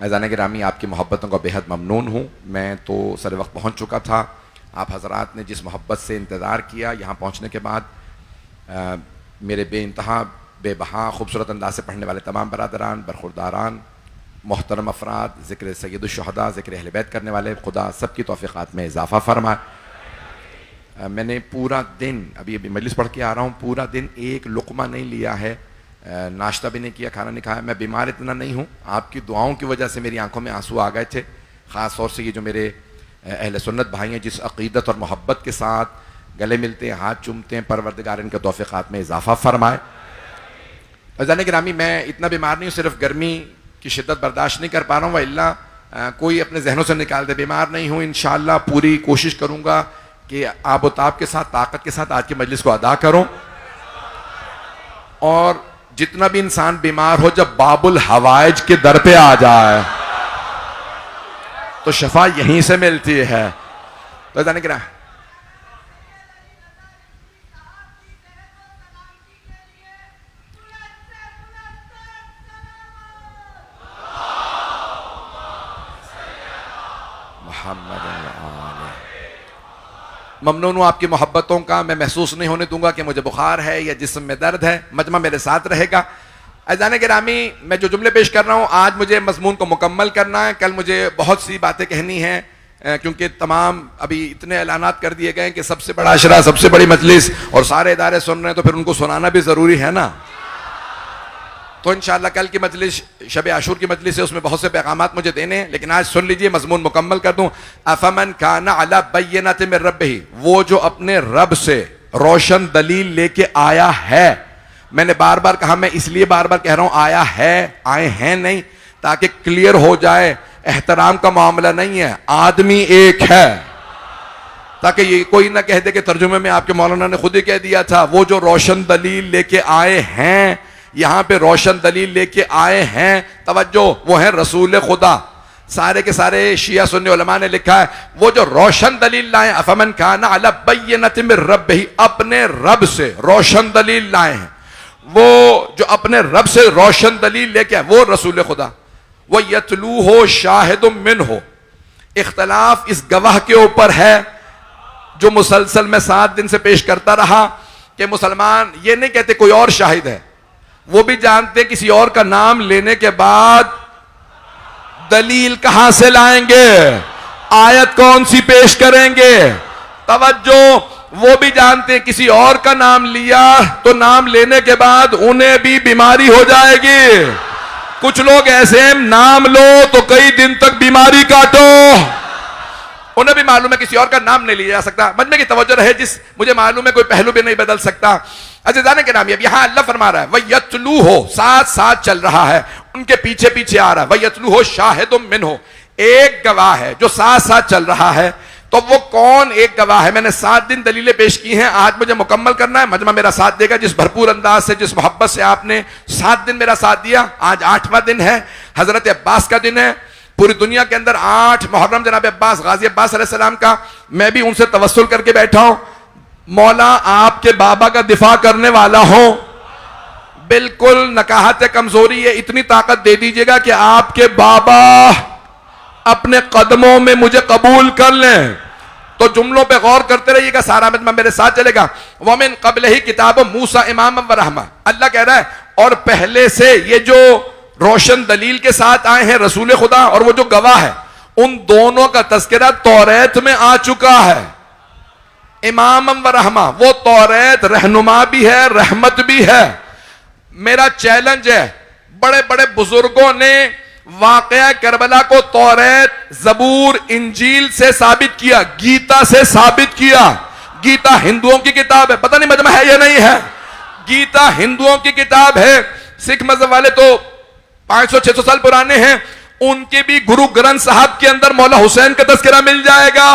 अज़ान गिरामी आपकी मोहब्बतों का बेहद ममनून हूँ। मैं तो सर वक्त पहुँच चुका था। आप हजरात ने जिस मोहब्बत से इंतज़ार किया यहाँ पहुँचने के बाद मेरे बेइंतहा बेबहा खूबसूरत अंदाज से पढ़ने वाले तमाम बरादरान बरखुरदारान मोहतरम अफराद ज़िक्र सय्यदुश्शुहदा ज़िक्र अहले बैत करने वाले खुदा सब की तौफ़ीक़ात में इजाफ़ा फरमाए। मैंने पूरा दिन अभी मजलिस पढ़ के आ रहा हूँ, पूरा दिन एक लुक़मा नहीं लिया है, नाश्ता भी नहीं किया, खाना नहीं खाया। मैं बीमार इतना नहीं हूँ, आपकी दुआओं की वजह से मेरी आंखों में आंसू आ गए थे। ख़ास तौर से ये जो मेरे अहले सुन्नत भाई हैं जिस अक़ीदत और मोहब्बत के साथ गले मिलते हैं, हाथ चूमते हैं, परवरदिगार इनके तौफ़ीक़ात में इजाफ़ा फरमाए। अज़ान गिरामी मैं इतना बीमार नहीं हूँ, सिर्फ गर्मी की शिद्दत बर्दाश्त नहीं कर पा रहा हूँ। वइल्ला कोई अपने जहनों से निकाल दे, बीमार नहीं हूँ। इंशाअल्लाह पूरी कोशिश करूँगा कि आबोताब के साथ ताकत के साथ आज की मजलिस को अदा करूँ। और जितना भी इंसान बीमार हो, जब बाबुल हवाइज के दर पे आ जाए तो शफा यहीं से मिलती है। तो जाने क्या ममनून हूँ आपकी मोहब्बतों का। मैं महसूस नहीं होने दूंगा कि मुझे बुखार है या जिस्म में दर्द है। मजमा मेरे साथ रहेगा। अज़ान गिरामी मैं जो जुमले पेश कर रहा हूँ आज मुझे मजमून को मुकम्मल करना है। कल मुझे बहुत सी बातें कहनी हैं क्योंकि तमाम अभी इतने ऐलानात कर दिए गए कि सबसे बड़ा अशरा, सबसे बड़ी मजलिस और सारे इदारे सुन रहे हैं, तो फिर उनको सुनाना भी ज़रूरी है ना। तो इंशाअल्लाह कल की मजलिस शब आशूर की मजलिस है, उसमें बहुत से पैगामात मुझे देने हैं, लेकिन आज सुन लीजिए, मजमून मुकम्मल कर दूं। अफमन काना अला बय्यनतिन मिन रब्बिही, वो जो अपने रब से रोशन दलील लेके आया है। मैंने बार बार कहा, मैं इसलिए बार बार कह रहा हूं आया है, आए हैं नहीं, ताकि क्लियर हो जाए एहतराम का मामला नहीं है, आदमी एक है, ताकि ये कोई ना कह दे कि तर्जुमे में आपके मौलाना ने खुद ही कह दिया था। वो जो रोशन दलील लेके आए हैं, यहां पे रोशन दलील लेके आए हैं, तवज्जो, वो है रसूल खुदा। सारे के सारे शिया सुन्नी उलमा ने लिखा है वो जो रोशन दलील लाए, अफमन काना अला बय्यनतिन मिन रब्बिही, अपने रब से रोशन दलील लाए हैं। वो जो अपने रब से रोशन दलील लेके आए वो रसूल खुदा, वो यतलू हो शाहिद मिन हो। इख्तलाफ इस गवाह के ऊपर है जो मुसलसल में 7 दिन से पेश करता रहा कि मुसलमान ये नहीं कहते कोई और शाहिद है, वो भी जानते किसी और का नाम लेने के बाद दलील कहां से लाएंगे, आयत कौन सी पेश करेंगे। तवज्जो, वो भी जानते हैं किसी और का नाम लिया तो नाम लेने के बाद उन्हें भी बीमारी हो जाएगी। कुछ लोग ऐसे हैं, नाम लो तो कई दिन तक बीमारी काटो, उन्हें भी मालूम है किसी और का नाम नहीं लिया जा सकता। मजमे की तवज्जो रहे, जिस मुझे मालूम है कोई पहलू भी नहीं बदल सकता। अज़ीज़ान किराम, यहां अल्लाह फरमा रहा है वह यतलू हो, साथ साथ चल रहा है, उनके पीछे पीछे आ रहा है। वह यतलू हो शाहिदुम मिन हो, एक गवाह है जो साथ साथ चल रहा है। तो वो कौन एक गवाह है? मैंने 7 दिन दलीलें पेश की हैं, आज मुझे मुकम्मल करना है। मजमा मेरा साथ देगा, जिस भरपूर अंदाज से, जिस मोहब्बत से आपने 7 दिन मेरा साथ दिया। आज 8वां दिन है, हजरत अब्बास का दिन है। पूरी दुनिया के अंदर 8 मुहर्रम जनाब अब्बास, गाजी अब्बास अलैहिस्सलाम का, मैं भी उनसे तवस्सुल करके बैठा हूं, मौला आपके बाबा का दिफा करने वाला हूं। बिल्कुल नकाहत कमजोरी है, इतनी ताकत दे दीजिएगा कि आपके बाबा अपने कदमों में मुझे कबूल कर लें। तो जुमलों पे गौर करते रहिएगा, सारा मजमा मेरे साथ चलेगा। वमिन क़ब्ल ही किताब मूसा इमाम व रहमा, अल्लाह कह रहा है और पहले से ये जो रोशन दलील के साथ आए हैं रसूल खुदा और वो जो गवाह है, उन दोनों का तस्करा तौरात में आ चुका है। इमाम व रहमा, वो तौरात रहनुमा भी है, रहमत भी है। मेरा चैलेंज है, बड़े बड़े बुजुर्गों ने वाकया करबला को तौरात, जबूर, इंजील से साबित किया, गीता से साबित किया। गीता हिंदुओं की किताब है, पता नहीं मजमा है या नहीं है। गीता हिंदुओं की किताब है। सिख मजहब वाले तो 500-600 साल पुराने हैं, उनके भी गुरु ग्रंथ साहब के अंदर मौला हुसैन का तस्करा मिल जाएगा।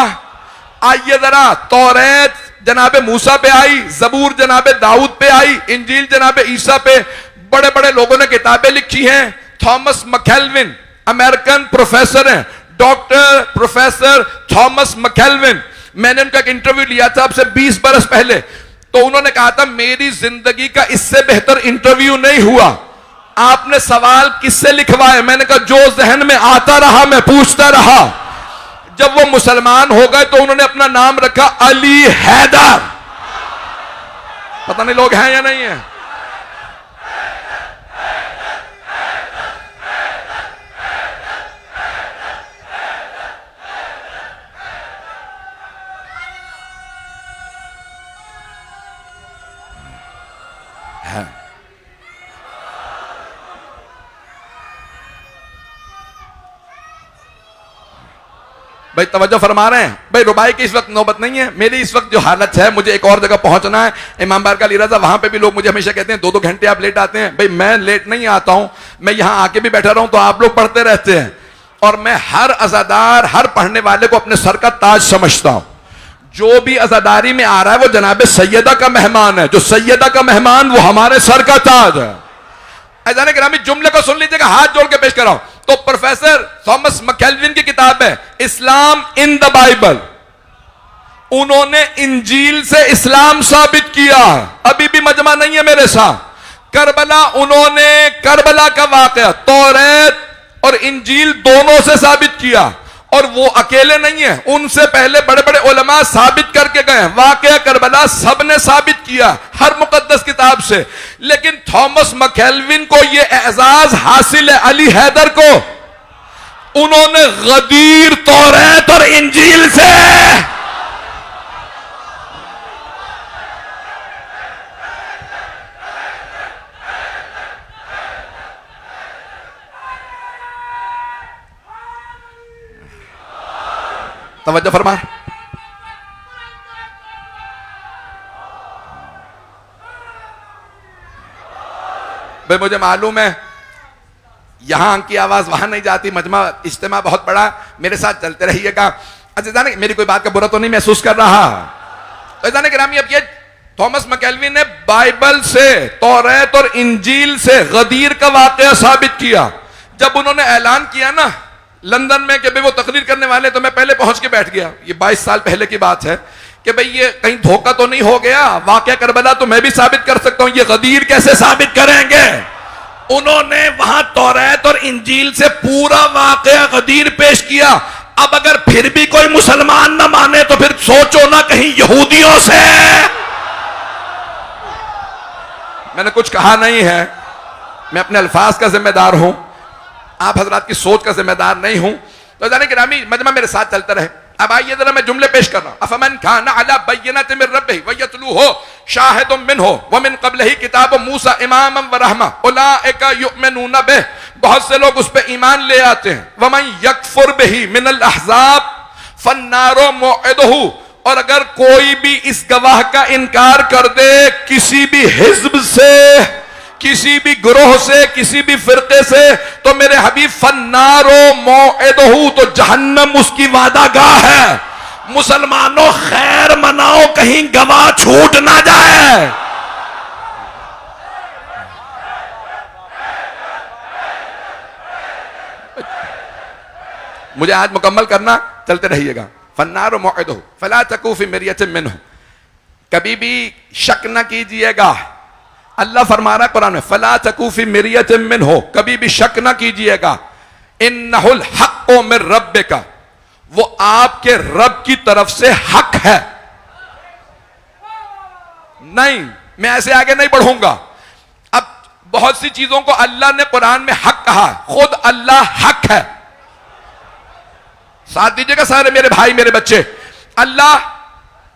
आइए जरा, तौरात जनाबे मूसा पे आई, जबूर जनाबे दाऊद पे आई, इंजील जनाबे ईसा पे। बड़े बड़े लोगों ने किताबें लिखी हैं। थॉमस मैकेलविन अमेरिकन प्रोफेसर हैं, डॉक्टर प्रोफेसर थॉमस मैकेलविन। मैंने उनका एक इंटरव्यू लिया था अब से 20 बरस पहले, तो उन्होंने कहा था मेरी जिंदगी का इससे बेहतर इंटरव्यू नहीं हुआ। आपने सवाल किससे लिखवाए? मैंने कहा जो जहन में आता रहा मैं पूछता रहा। जब वो मुसलमान हो गए तो उन्होंने अपना नाम रखा अली हैदर। पता नहीं लोग हैं या नहीं है। भाई तवज्जो फरमा रहे हैं भाई, रुबाई की इस वक्त नौबत नहीं है। मेरी इस वक्त जो हालत है, मुझे एक और जगह पहुंचना है, इमाम बारका अली रजा, वहां पे भी लोग मुझे हमेशा कहते हैं 2-2 घंटे आप लेट आते हैं। भाई मैं लेट नहीं आता हूं, मैं यहां आके भी बैठा रहूं तो आप लोग पढ़ते रहते हैं, और मैं हर अजादार, हर पढ़ने वाले को अपने सर का ताज समझता हूं। जो भी अजादारी में आ रहा है वो जनाबे सैयदा का मेहमान है, जो सैयदा का मेहमान वो हमारे सर का ताज है। ऐज़ान गिरामी, जुमले को सुन लीजिएगा, हाथ जोड़ के पेश कर रहा हूं। तो प्रोफेसर थॉमस मैकेलविन की किताब है इस्लाम इन द बाइबल, उन्होंने इंजील से इस्लाम साबित किया। अभी भी मजमा नहीं है मेरे साथ। करबला, उन्होंने करबला का वाकया तौरात और इंजील दोनों से साबित किया, और वो अकेले नहीं है, उनसे पहले बड़े बड़े उलमा साबित करके गए। वाकया करबला सबने साबित किया हर मुकद्दस किताब से। लेकिन थॉमस मैकेलविन को यह एजाज हासिल है, अली हैदर को, उन्होंने गदीर तौरात और इंजील से तवज्जो फरमा। भाई मुझे मालूम है यहां की आवाज वहां नहीं जाती, मजमा इज्तिमा बहुत बड़ा, मेरे साथ चलते रहिएगा। अच्छा जाने मेरी कोई बात का बुरा तो नहीं महसूस कर रहा। तो जाने गिरामी, अब ये थॉमस मैकेलविन ने बाइबल से, तौरात और इंजील से गदीर का वाकया साबित किया। जब उन्होंने ऐलान किया ना लंदन में कि भाई वो तकरीर करने वाले, तो मैं पहले पहुंच के बैठ गया। ये 22 साल पहले की बात है। कि भाई ये कहीं धोखा तो नहीं हो गया, वाकया करबला तो मैं भी साबित कर सकता हूं, ये गदीर कैसे साबित करेंगे? उन्होंने वहां तौरात और इंजील से पूरा वाकया गदीर पेश किया। अब अगर फिर भी कोई मुसलमान ना माने तो फिर सोचो ना कहीं यहूदियों से। मैंने कुछ कहा नहीं है, मैं अपने अल्फाज का जिम्मेदार हूं, आप हजरात की सोच का जिम्मेदार नहीं हूं। तो जाने गिरामी मजमा मेरे साथ चलता रहे। अब आइए जरा मैं जुमले पेश कर रहा हूं। अफमन काना अला बय्यिनतिन मिन रब्बिही व यतलूहु शाहिदुम मिनहु व मिन क़ब्लिही किताब मूसा इमामन व रहमा उलाइका युमिनूना बिही, बहुत से लोग उस पे ईमान ले आते हैं। व मन यकफुर बिही मिनल अहज़ाब फन्नारु मौइदुहु, और अगर कोई भी इस गवाह का इनकार कर दे किसी भी हिज्ब से, किसी भी ग्रोह से, किसी भी फिरके से, तो मेरे हबीब फन्नारो मौइदुहु, तो जहन्नम उसकी वादागाह है। मुसलमानों खैर मनाओ कहीं गवाह छूट ना जाए। मुझे आज मुकम्मल करना, चलते रहिएगा। फन्नारो मौइदुहु फला तकू फी मिर्यतिन मिन्हु, कभी भी शक ना कीजिएगा। अल्लाह फरमा रहा है कुरान में, फला तकूफी मिरियतिन मिन्हु, कभी भी शक ना कीजिएगा। इन्नहुल हक्कु मिर रब्बिका, वो आपके रब की तरफ से हक है। नहीं, मैं ऐसे आगे नहीं बढ़ूंगा। अब बहुत सी चीजों को अल्लाह ने कुरान में हक कहा, खुद अल्लाह हक है। साथ दीजिएगा सारे मेरे भाई मेरे बच्चे, अल्लाह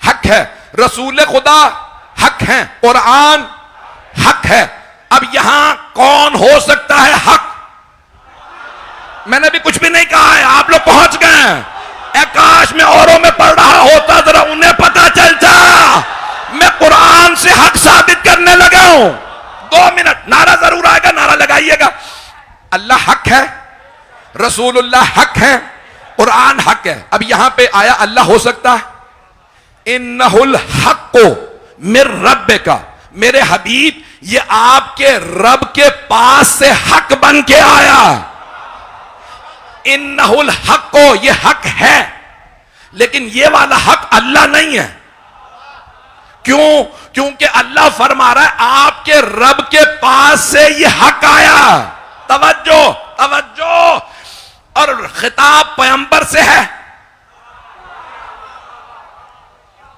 हक है, रसूल खुदा हक है, कुरान हक है। अब यहां कौन हो सकता है हक? मैंने भी कुछ भी नहीं कहा है, आप लोग पहुंच गए। आकाश में औरों में पढ़ रहा होता, जरा उन्हें पता चलता। मैं कुरान से हक साबित करने लगा हूं। 2 मिनट, नारा जरूर आएगा, नारा लगाइएगा। अल्लाह हक है, रसूलुल्लाह हक है, कुरान हक है। अब यहां पे आया अल्लाह हो सकता है। इन्नहुल हक्कु मिर रब्बिका, मेरे हबीब ये आपके रब के पास से हक बन के आया। इन्नहुल हक्को, ये हक है, लेकिन ये वाला हक अल्लाह नहीं है। क्यों? क्योंकि अल्लाह फरमा रहा है आपके रब के पास से ये हक आया। तवज्जो तवज्जो, और खिताब पैगंबर से है।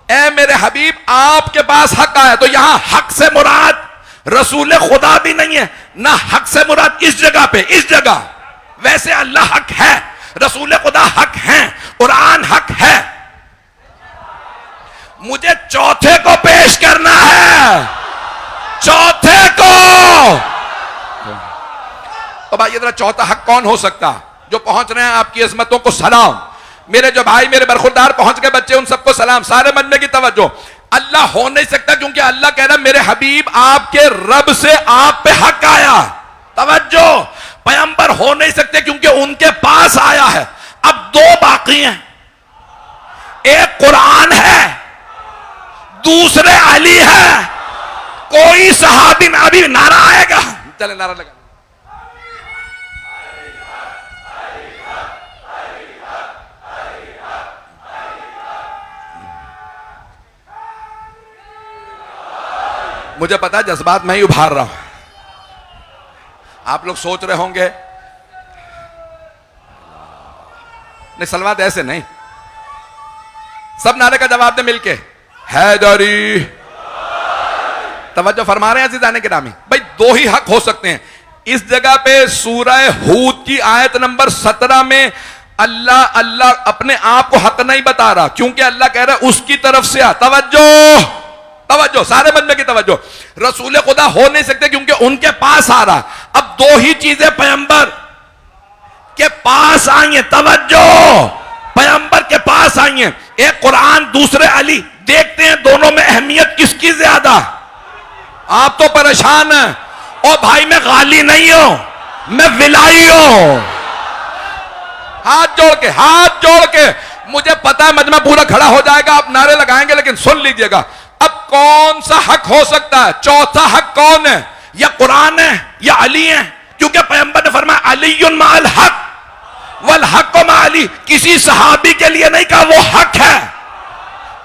ए मेरे हबीब आपके पास हक आया, तो यहां हक से मुराद रसूल खुदा भी नहीं है, ना हक से मुराद इस जगह पे, इस जगह। वैसे अल्लाह हक है, रसूल खुदा हक है, कुरान हक है। मुझे चौथे को पेश करना है, चौथे को। तो भाई इधर चौथा हक कौन हो सकता? जो पहुंच रहे हैं आपकी अजमतों को सलाम, मेरे जो भाई मेरे बरखुरदार पहुंच गए बच्चे, उन सबको सलाम। सारे बनने की तवज्जो। अल्लाह हो नहीं सकता, क्योंकि अल्लाह कह रहा है मेरे हबीब आपके रब से आप पे हक आया। तवज्जो, पैगंबर हो नहीं सकते क्योंकि उनके पास आया है। अब 2 बाकी हैं, एक कुरान है, दूसरे अली है। कोई सहाबी में अभी नारा आएगा, चले नारा लगा। मुझे पता है जज्बात मैं ही उभार रहा हूं। आप लोग सोच रहे होंगे नहीं सलवात ऐसे नहीं, सब नारे का जवाब दे मिलके, हैदरी। तवज्जो फरमा रहे हैं अज़ीज़ाने गिरामी। भाई 2 ही हक हो सकते हैं। इस जगह पे सूरह हूद की आयत नंबर 17 में अल्लाह अल्लाह अपने आप को हक नहीं बता रहा, क्योंकि अल्लाह कह रहा है उसकी तरफ से आ। तवज्जो तवज्जो, सारे बंदे की तवज्जो। रसूल खुदा हो नहीं सकते क्योंकि उनके पास आ रहा। अब 2 ही चीजें पैगंबर के पास आई हैं। तवज्जो, पैगंबर के पास आई हैं, एक कुरान, दूसरे अली। देखते हैं दोनों में अहमियत किसकी ज्यादा। आप तो परेशान हैं। और भाई मैं गाली नहीं हूं, मैं विलाई हूं। हाथ जोड़ के मुझे पता है मजमा पूरा खड़ा हो जाएगा, आप नारे लगाएंगे, लेकिन सुन लीजिएगा। अब कौन सा हक हो सकता है? चौथा हक कौन है? या कुरान है या अली है, क्योंकि पैगंबर ने फरमाया अलीयुन माल हक वल हक मा अली। किसी सहाबी के लिए नहीं कहा वो हक है,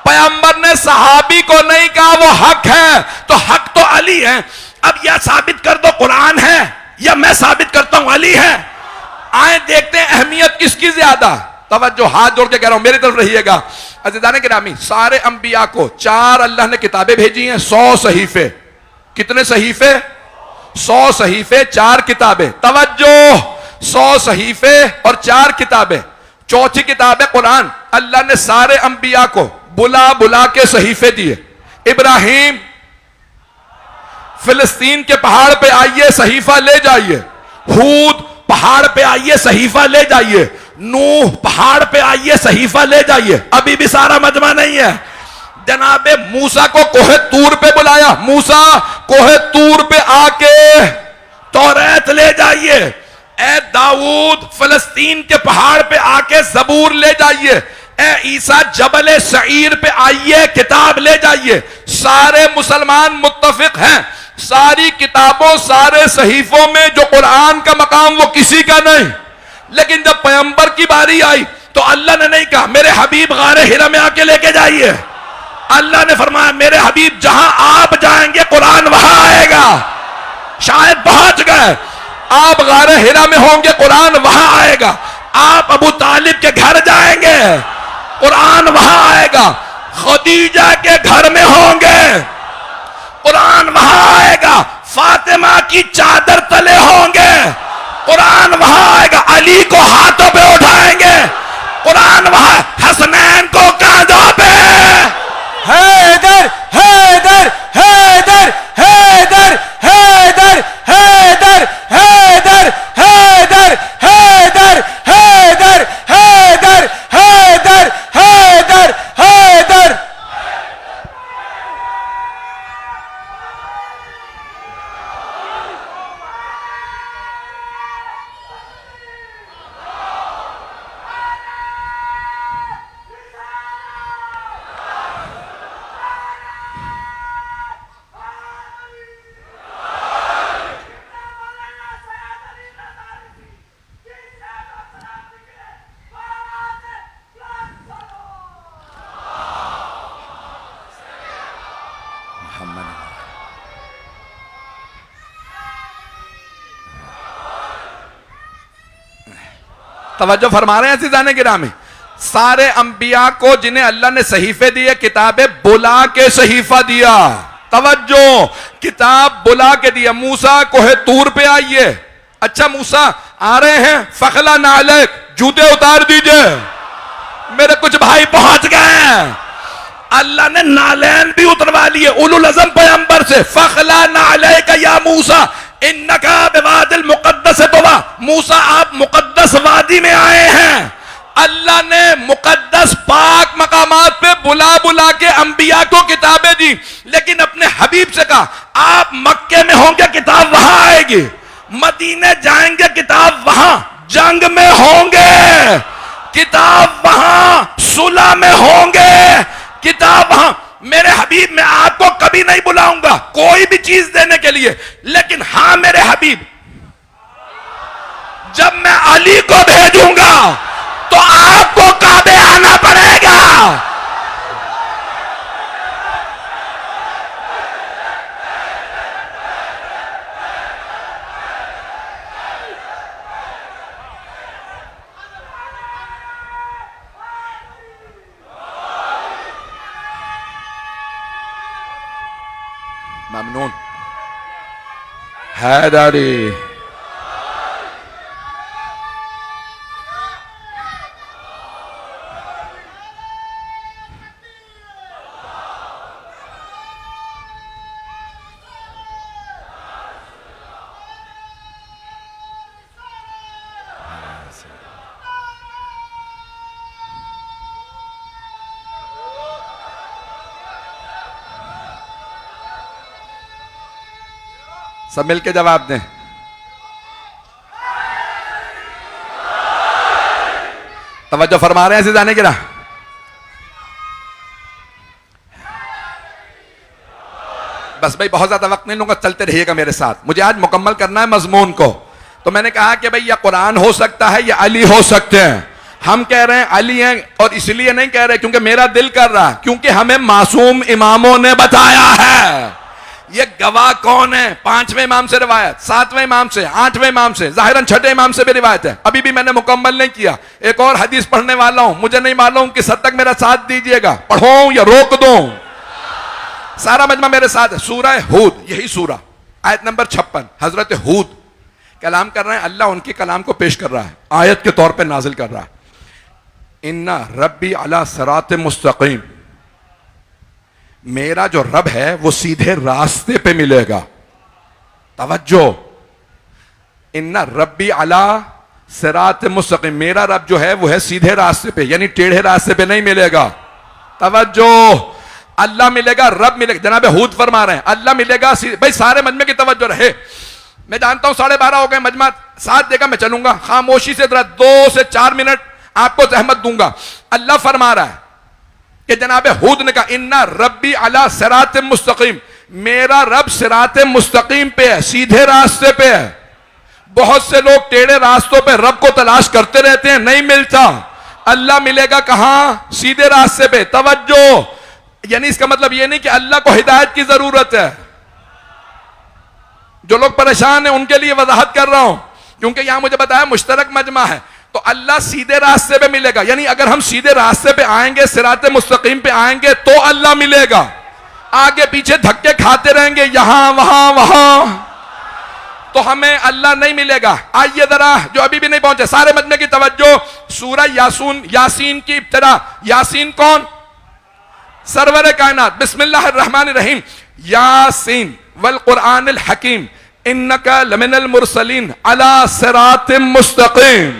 पैगंबर ने सहाबी को नहीं कहा वो हक है, तो हक तो अली है। अब यह साबित कर दो कुरान है, या मैं साबित करता हूं अली है। आए देखते हैं अहमियत किसकी ज्यादा। तवज्जो, हाथ जोड़ के कह रहा हूं, मेरी तरफ रहिएगा। अज़ीज़ान गिरामी, सारे अंबिया को 4 अल्लाह ने किताबें भेजी हैं, 100 सहीफे। कितने सहीफे? 100 सहीफे, 4 किताबें। तवज्जो, 100 सहीफे और 4 किताबें। चौथी किताब है कुरान। अल्लाह ने सारे अंबिया को बुला बुला के सहीफे दिए। इब्राहिम, फिलिस्तीन के पहाड़ पे आइए, सहीफा ले जाइए। हूद, पहाड़ पे आइए, सहीफा ले जाइए। नूह, पहाड़ पे आइए, सहीफा ले जाइए। अभी भी सारा मजमा नहीं है। जनाबे मूसा को कोहे तूर पे बुलाया, मूसा कोहे तूर पे आके तौरात ले जाइए। ए दाऊद, फिलिस्तीन के पहाड़ पे आके जबूर ले जाइए। ए ईसा, जबल सईर पे आइए, किताब ले जाइए। सारे मुसलमान मुत्तफिक हैं, सारी किताबों, सारे सहीफों में जो कुरान का मकाम वो किसी का नहीं। लेकिन जब पैगंबर की बारी आई तो अल्लाह ने नहीं कहा मेरे हबीब गारे हिरा में आके लेके जाइए। अल्लाह ने फरमाया मेरे हबीब जहां आप जाएंगे कुरान वहां आएगा। शायद पहुंच गए, आप गारे हिरा में होंगे, कुरान वहां आएगा। आप अबू तालिब के घर जाएंगे, कुरान वहां आएगा। खदीजा के घर में होंगे, कुरान वहां आएगा। फातिमा की चादर तले होंगे, कुरान वहां आएगा। अली को हाथों पे उठाएंगे, कुरान वहां। हसनैन को कांधों पे। हैदर हैदर हैदर हैदर हैदर हैदर हैदर हैदर हैदर हैदर हैदर हैदर हैदर हैदर। तवज्जो फरमा रहे हैं अज़ीज़ान गिरामी, सारे अंबिया को जिन्हें अल्लाह ने सहीफे दिए, किताबें बुला के सहीफा दिया। तवज्जो, किताब बुला के दिया। मूसा कोहे तूर पे आइए। अच्छा मूसा आ रहे हैं, फखला नालक, जूते उतार दीजिए, मेरे कुछ भाई पहुंच गए हैं। अल्लाह ने नालैन भी उतरवा लिए उलुल अज़म पैगंबर से। फखला नालक या मूसा इन्नका बिवादिल मुक़द्दस तुवा, मूसा आप मुक़द्दस वादी में आए हैं। अल्लाह ने मुक़द्दस पाक मकामात पे बुला बुला के अंबिया को किताबें दी, लेकिन अपने हबीब से कहा आप मक्के में होंगे, किताब वहां आएगी। मदीने जाएंगे, किताब वहां। जंग में होंगे, किताब वहां। सुलह में होंगे, किताब वहां। मेरे हबीब, मैं आपको कभी नहीं बुलाऊंगा कोई भी चीज देने के लिए, लेकिन हां मेरे हबीब, जब मैं अली को भेजूंगा तो आपको काबे आना पड़ेगा। ममनून हैदरी। सब मिलके जवाब दें। तवज्जो फरमा रहे हैं ऐसे जाने की ना। बस भाई बहुत ज्यादा वक्त नहीं लूंगा, चलते रहिएगा मेरे साथ, मुझे आज मुकम्मल करना है मजमून को। तो मैंने कहा कि भाई या कुरान हो सकता है या अली हो सकते हैं। हम कह रहे हैं अली हैं, और इसलिए नहीं कह रहे क्योंकि मेरा दिल कर रहा है, क्योंकि हमें मासूम इमामों ने बताया है। ये गवाह कौन है? 5वें इमाम से रिवायत, 7वें इमाम से, 8वें इमाम से, जाहिरन 6ठे इमाम से भी रिवायत है। अभी भी मैंने मुकम्मल नहीं किया, एक और हदीस पढ़ने वाला हूं। मुझे नहीं मालूम किस हद तक मेरा साथ दीजिएगा, पढ़ो या रोक दो। सारा मजमा मेरे साथ है। सूरह हूद, यही सूरा, आयत नंबर 56, हजरत हूद कलाम कर रहे हैं। अल्लाह उनके कलाम को पेश कर रहा है, आयत के तौर पर नाजिल कर रहा है। इन्ना रब्बी अला सिरात मुस्तकीम, मेरा जो रब है वो सीधे रास्ते पे मिलेगा। तवज्जो, इन्ना रब्बी अला सिरात मुस्तकीम, मेरा रब जो है वो है सीधे रास्ते पे, यानी टेढ़े रास्ते पे नहीं मिलेगा। तवज्जो, अल्लाह मिलेगा, रब मिलेगा। जनाब हूद फरमा रहे हैं अल्लाह मिलेगा। भाई सारे मजमे की तवज्जो रहे। मैं जानता हूं 12:30 हो गए, मजमा साथ देगा, मैं चलूंगा खामोशी से, जरा 2 से 4 मिनट आपको जहमत दूंगा। अल्लाह फरमा रहा है कि जनाब हूद ने कहा इन्ना रब्बी अला सिरात मुस्तकीम, मेरा रब सिरात मुस्तकीम पे है, सीधे रास्ते पे है। बहुत से लोग टेढ़े रास्तों पे रब को तलाश करते रहते हैं, नहीं मिलता। अल्लाह मिलेगा कहां? सीधे रास्ते पे। तवज्जो, यानी इसका मतलब यह नहीं कि अल्लाह को हिदायत की जरूरत है। जो लोग परेशान हैं उनके लिए वजाहत कर रहा हूं, क्योंकि यहां मुझे बताया मुश्तरक मजमा है। तो अल्लाह सीधे रास्ते पे मिलेगा, यानी अगर हम सीधे रास्ते पे आएंगे, सिराते मुस्तकीम पे आएंगे तो अल्लाह मिलेगा। आगे पीछे धक्के खाते रहेंगे, यहां वहां वहां, तो हमें अल्लाह नहीं मिलेगा। आइए जरा, जो अभी भी नहीं पहुंचे, सारे मजमे की तवज्जो। सूरह यासून, यासीन की इब्तिदा। यासीन कौन? सरवर कायनात। बिस्मिल्लाहिर रहमानिर रहीम। यासीन वल कुरआनिल हकीम इन्नका लमिनल मुरसलीन अला सिरातिम मुस्तकीम।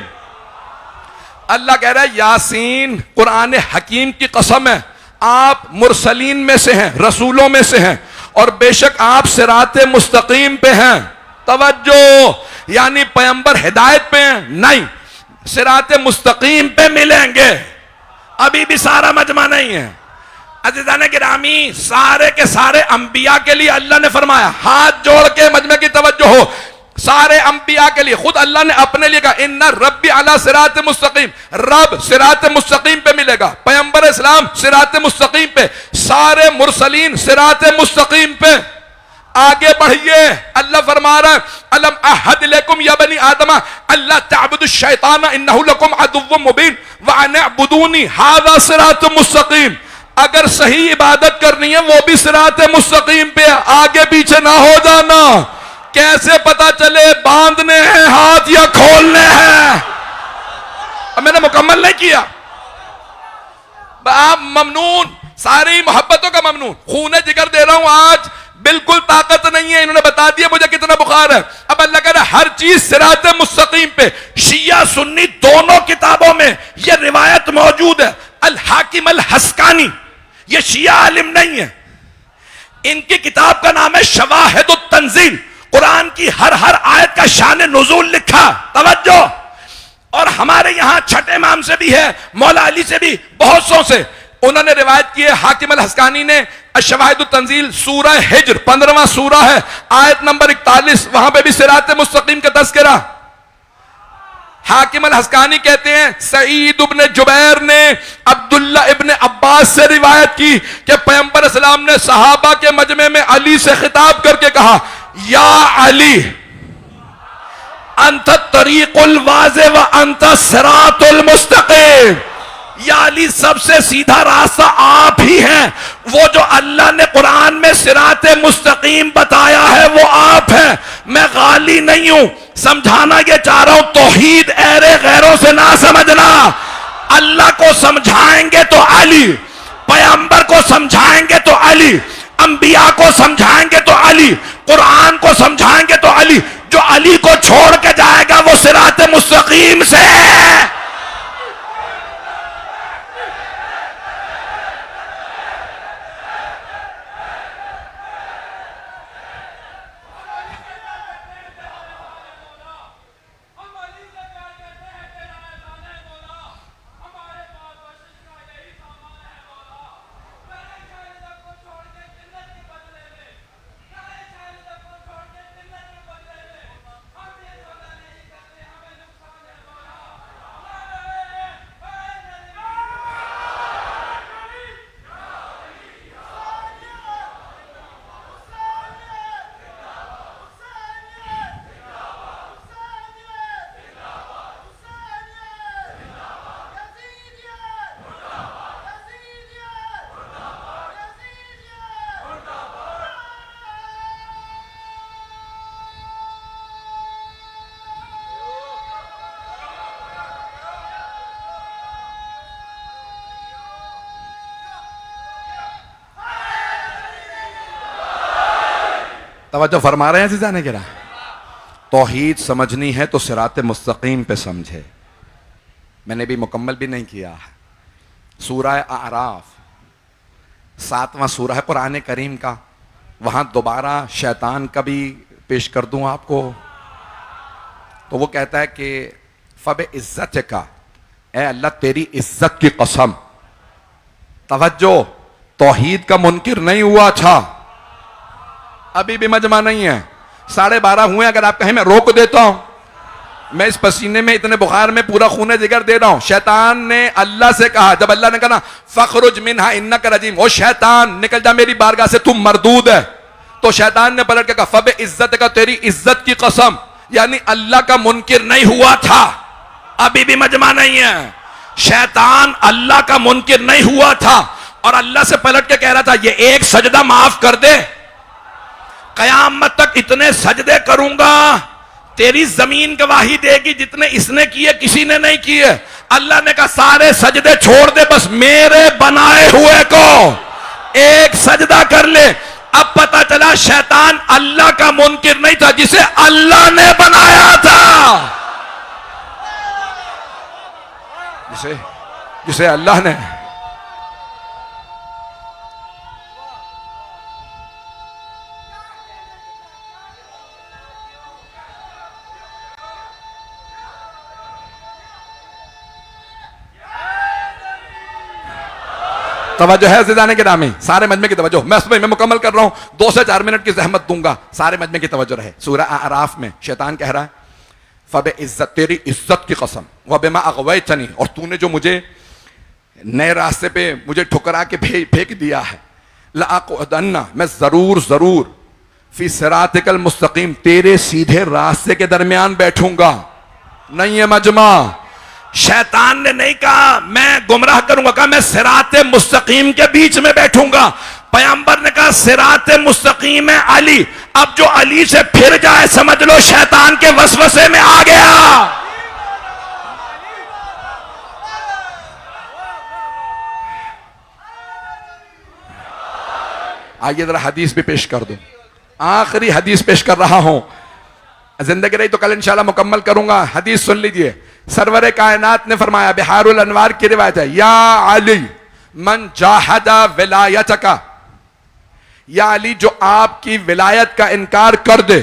अल्लाह कह रहा है यासीन, कुरान हकीम की कसम है, आप मुरसलीन में से हैं, रसूलों में से हैं, और बेशक आप सिराते मुस्तकीम पे हैं। तवज्जो, यानी पैगंबर हिदायत पे हैं? नहीं, सिराते मुस्तकीम पे मिलेंगे। अभी भी सारा मजमा नहीं है। अज़ीज़ान गिरामी, सारे के सारे अंबिया के लिए अल्लाह ने फरमाया, हाथ जोड़ के मजमे की तवज्जो हो, सारे अंबिया के लिए, खुद अल्लाह ने अपने लिए कहा इन्ना रब्बी अला सिरात मुस्तकीम, रब सिरात मुस्तकीम पे मिलेगा। पैगंबर इस्लाम सिरात मुस्तकीम पे, सारे मुरसलीन सिरात मुस्तकीम पे। आगे बढ़िए, अल्लाह फरमा रहा है अलम अहद लकुम या बनी आदम अल्लाह तअबुदु शैतान इन्नहु लकुम अदुव्वुम मुबीन व अन अबुदूनी हाज़ा सिरात मुस्तकीम। अगर सही इबादत करनी है वो भी सिरात मुस्तकीम पे, आगे पीछे ना हो जाना। कैसे पता चले बांधने हैं हाथ या खोलने हैं? अब मैंने मुकम्मल नहीं किया। आप ममनून, सारी मोहब्बतों का ममनून, खून जिगर दे रहा हूं आज, बिल्कुल ताकत नहीं है। इन्होंने बता दिया मुझे कितना बुखार है। अब अल्लाह कह रहा है हर चीज सिरात मुस्तकीम पे। शिया सुन्नी दोनों किताबों में यह रिवायत मौजूद है। अल हाकिम अल हस्कानी, ये शिया आलिम नहीं है, इनकी किताब का नाम है शवाहिदुत तंजील। कुरान की हर हर आयत का शान नुज़ूल लिखा। तवज्जो, और हमारे यहां 6ठे इमाम से भी है, मौला अली से भी, बहुत सौ से उन्होंने रिवायत की है। हाकिम अल हस्कानी ने शवाहिदुत तंजील, सूरह हिज्र 15वां सूरा है, आयत नंबर 41, वहां पे भी सिरात मुस्तकीम का तज़किरा। हाकिम अल हस्कानी कहते हैं सईद इब्न जुबैर ने अब्दुल्ला इब्न अब्बास से रिवायत की कि पैगंबर इस्लाम ने सहाबा के मजमे में अली से खिताब करके कहा, या अली अंत तरीकुल वाज़े व अंत सिरातुल मुस्तकीम। या अली, सबसे सीधा रास्ता आप ही हैं। वो जो अल्लाह ने कुरान में सिराते मुस्तकीम बताया है वो आप हैं, मैं गाली नहीं हूं। समझाना ये चाह रहा हूं, तौहीद ऐरे गैरों से ना समझना। अल्लाह को समझाएंगे तो अली, पैगंबर को समझाएंगे तो अली, अंबिया को समझाएंगे तो अली, कुरान को समझाएंगे तो अली। जो अली को छोड़ के जाएगा वो सिराते मुस्तकीम से है। तवज्जो फरमा रहे हैं अज़ीज़ान किराम। तौहीद समझनी है तो सिरात मुस्तकीम पे समझे। मैंने भी मुकम्मल भी नहीं किया है। सूरह आराफ 7वां सूरह है कुरान करीम का, वहां दोबारा शैतान का भी पेश कर दूं आपको। तो वो कहता है कि फबे इज्जत का, ए अल्लाह तेरी इज्जत की कसम। तवज्जो, तौहीद का मुनकिर नहीं हुआ था, अभी भी मजमा नहीं है। 12:30 हुए, अगर आप कहें मैं रोक देता हूं, मैं इस पसीने में इतने बुखार में पूरा खूने जिगर दे रहा हूं। शैतान ने अल्लाह से कहा, जब अल्लाह ने कहा फखरुज मिनहा इन्नका रजीम, ओ शैतान निकल जा मेरी बारगाह से, तुम मरदूद है। तो शैतान ने पलट के कहा फबे इज्जत का, तेरी इज्जत की कसम, यानी अल्लाह का मुनकिर नहीं हुआ था, अभी भी मजमा नहीं है। शैतान अल्लाह का मुनकिर नहीं हुआ था और अल्लाह से पलट के कह रहा था ये एक सजदा माफ कर दे, कयामत तक इतने सजदे करूंगा, तेरी जमीन गवाही देगी जितने इसने किए किसी ने नहीं किए। अल्लाह ने कहा सारे सजदे छोड़ दे, बस मेरे बनाए हुए को एक सजदा कर ले। अब पता चला शैतान अल्लाह का मुनकिर नहीं था, जिसे अल्लाह ने बनाया था, जिसे अल्लाह ने। तवज्जो है ज़िदाने के नामे, सारे मजमे की तवज्जो। मैं मुकम्मल कर रहा हूं, 2 से 4 मिनट की जहमत दूंगा, सारे मजमे की तवज्जो रहे। सूरह आराफ में शैतान कह रहा है फबे इज्जत, तेरी इज्जत की कसम, व बिमा अग़वैतनी, और तूने जो मुझे नए रास्ते पे मुझे ठुकरा के फेंक दिया है, लअक़उदन्ना, मैं जरूर फी सिरातिकल मुस्तकीम, तेरे सीधे रास्ते के दरमियान बैठूंगा। नहीं है मजमा, शैतान ने नहीं कहा मैं गुमराह करूंगा, कहा मैं सिराते मुस्तकीम के बीच में बैठूंगा। पैगंबर ने कहा सिराते मुस्तकीम है अली, अब जो अली से फिर जाए समझ लो शैतान के वसवसे में आ गया। आइए जरा हदीस भी पेश कर दो, आखिरी हदीस पेश कर रहा हूं, जिंदगी रही तो कल इंशाल्लाह मुकम्मल करूंगा। हदीस सुन लीजिए। सरवर कायनात ने फरमाया, बिहारुल अनवार की रिवायत है, या अली मन जाहदा विलायतका, या अली जो आपकी विलायत का इनकार कर दे,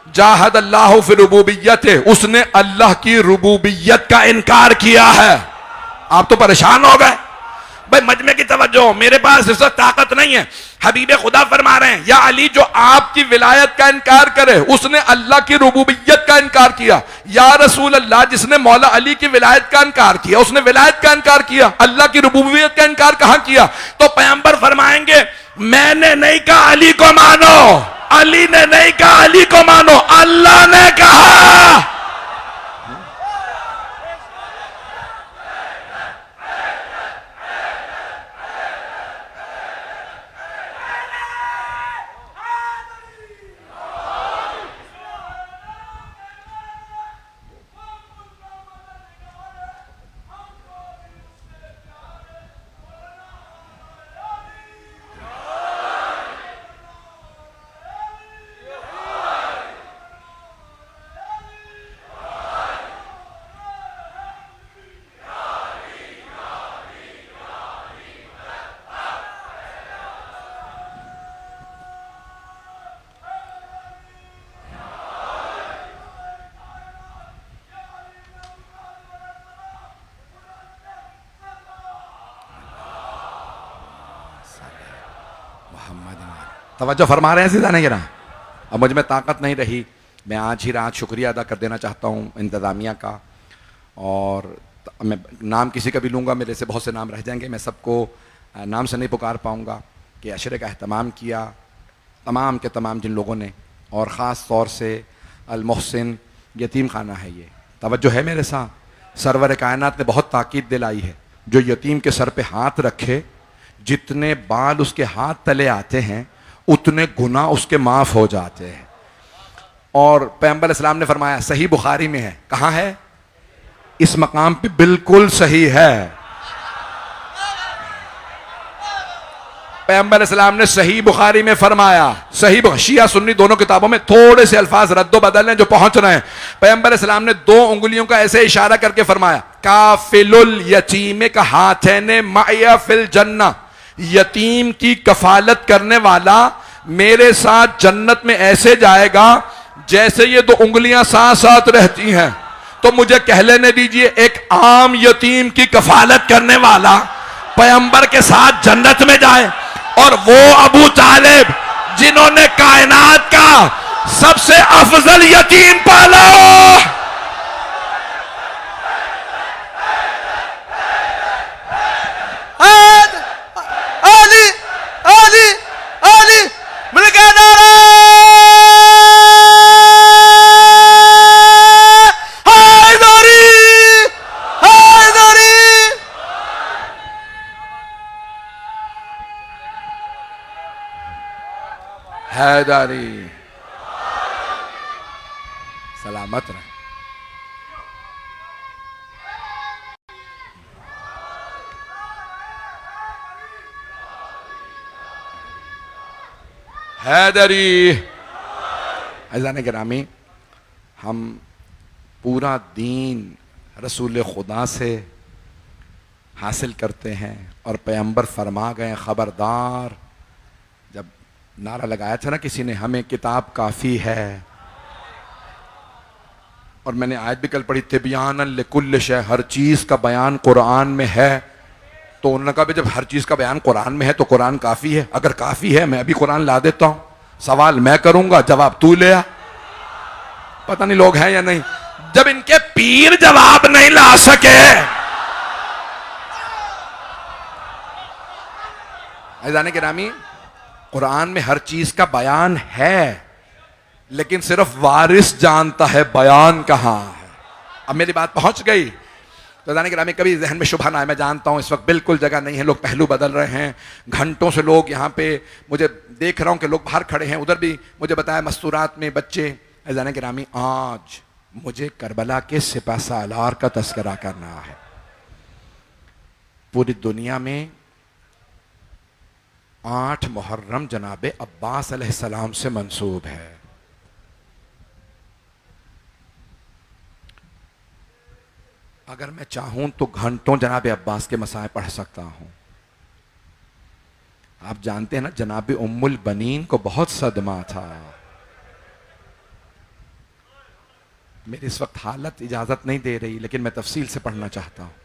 जाहद अल्लाह फी रुबूबियत, उसने अल्लाह की रुबूबियत का इनकार किया है। आप तो परेशान हो गए भाई, मजमे की तवज्जो, मेरे पास इस वक्त ताकत नहीं है। हबीबे खुदा फरमा रहे हैं, या अली जो आपकी विलायत का इनकार करे, उसने अल्लाह की रुबूबियत का इनकार किया। या रसूल अल्लाह, जिसने मौला अली की विलायत का इनकार किया, उसने विलायत का इनकार किया, अल्लाह की रुबूबियत का इनकार कहां किया? तो पैगंबर फरमाएंगे मैंने नहीं कहा अली को मानो, अली ने नहीं कहा अली को मानो, अल्लाह ने कहा। तवज्जो फरमा रहे हैं सीधा नहीं गिरा। अब मुझ में ताकत नहीं रही, मैं आज ही रात शुक्रिया अदा कर देना चाहता हूँ इंतज़ामिया का, और मैं नाम किसी का भी लूँगा, मेरे से बहुत से नाम रह जाएंगे, मैं सबको नाम से नहीं पुकार पाऊँगा, कि अशरे का अहतमाम किया तमाम के तमाम जिन लोगों ने, और ख़ास तौर से अल मोहसिन यतीम खाना है ये। तवज्जो है मेरे साथ, सरवर कायनात ने बहुत ताकीद दिलाई है, जो यतीम के सर पे हाथ रखे, जितने बाल उसके हाथ तले आते हैं उतने गुनाह उसके माफ हो जाते हैं। और पैगंबर इस्लाम ने फरमाया, सही बुखारी में है, कहाँ है? इस मकाम पे बिल्कुल सही है। पैगंबर इस्लाम ने सही बुखारी में फरमाया, सही शिया सुन्नी दोनों किताबों में थोड़े से अल्फाज रद्दो बदल हैं जो पहुंच रहे हैं। पैगंबर इस्लाम ने 2 उंगलियों का ऐसे इशारा करके फरमाया, काफिलुल यतीम का हाथैने माया फिल जन्ना, यतीम की कफालत करने वाला मेरे साथ जन्नत में ऐसे जाएगा जैसे ये 2 उंगलियां साथ साथ रहती हैं। तो मुझे कह लेने दीजिए, एक आम यतीम की कफालत करने वाला पैगंबर के साथ जन्नत में जाए, और वो अबू तालिब जिन्होंने कायनात का सबसे अफजल यतीम पाला। आली आली आली मिलके नारा हैदरी हैदरी। हैदरी सलामत रहे। हैदरी। अज़ान गिरामी, हम पूरा दीन रसूल खुदा से हासिल करते हैं, और पैगंबर फरमा गए खबरदार। जब नारा लगाया था ना किसी ने, हमें किताब काफ़ी है, और मैंने आज भी कल पढ़ी, तिबियान लिकुल्ल शै, हर चीज़ का बयान कुरान में है। तो उन्होंने कहा, जब हर चीज़ का बयान कुरान में है तो कुरान काफ़ी है। अगर काफ़ी है, मैं अभी कुरान ला देता हूँ, सवाल मैं करूंगा, जवाब तू ले आ। पता नहीं लोग हैं या नहीं। जब इनके पीर जवाब नहीं ला सके, अज़ान गिरामी, कुरान में हर चीज का बयान है, लेकिन सिर्फ वारिस जानता है बयान कहां है। अब मेरी बात पहुंच गई। तो जाने गिरामी, कभी जहन में शुभा ना है, मैं जानता हूं इस वक्त बिल्कुल जगह नहीं है, लोग पहलू बदल रहे हैं, घंटों से लोग यहाँ पे, मुझे देख रहा हूं कि लोग बाहर खड़े हैं, उधर भी मुझे बताया मस्तूरात में बच्चे। जाने गिरामी, आज मुझे करबला के सिपह सालार का तस्करा करना है। पूरी दुनिया में 8 मुहर्रम जनाब अब्बास अलैहिस्सलाम से मंसूब है। अगर मैं चाहूं तो घंटों जनाब अब्बास के मसाए पढ़ सकता हूं। आप जानते हैं ना, जनाब उम्मुल बनीन को बहुत सदमा था। मेरी इस वक्त हालत इजाजत नहीं दे रही, लेकिन मैं तफसील से पढ़ना चाहता हूं।